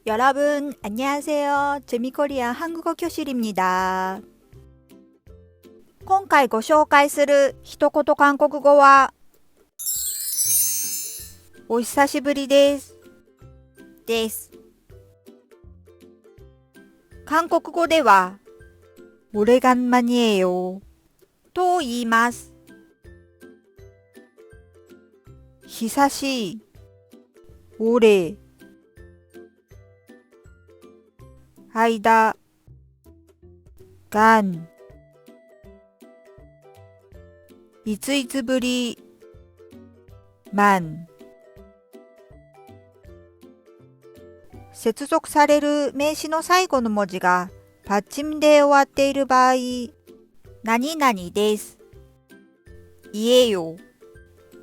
여러분, 안녕하세요. 재미코리안 한국어 교실입니다. 今回ご紹介する一言韓国語は、お久しぶりです。です。韓国語では、오래간만이에요と言います。久しい、오래、間、간、いついつぶり、만、接続される名詞の最後の文字が받침で終わっている場合、何々です。言えよ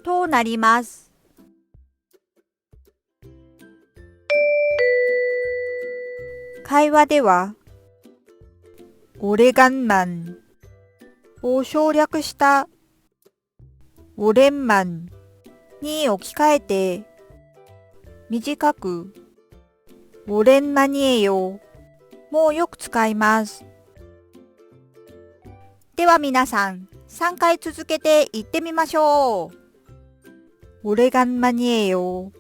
となります。会話では、오래간만を省略した오랜만に置き換えて、短く오랜만이에요もよく使います。では皆さん、3回続けて言ってみましょう。오래간만이에요。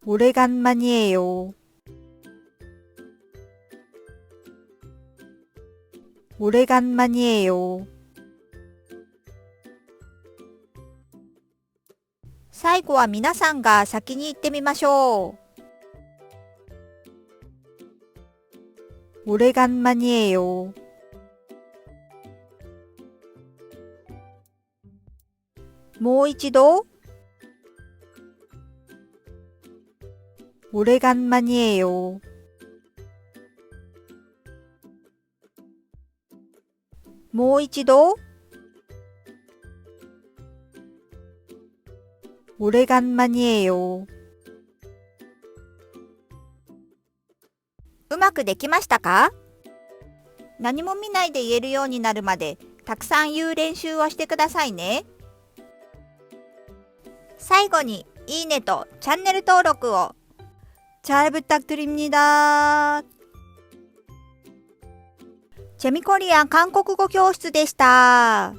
오래간만이에요。오래간만이에요。最後は皆さんが先に言ってみましょう。오래간만이에요。もう一度。오래간만이에요。もう一度。오래간만이에요。うまくできましたか？何も見ないで言えるようになるまでたくさん言う練習をしてくださいね。最後にいいねとチャンネル登録を잘 부탁드립니다。재미코리안韓国語教室でした。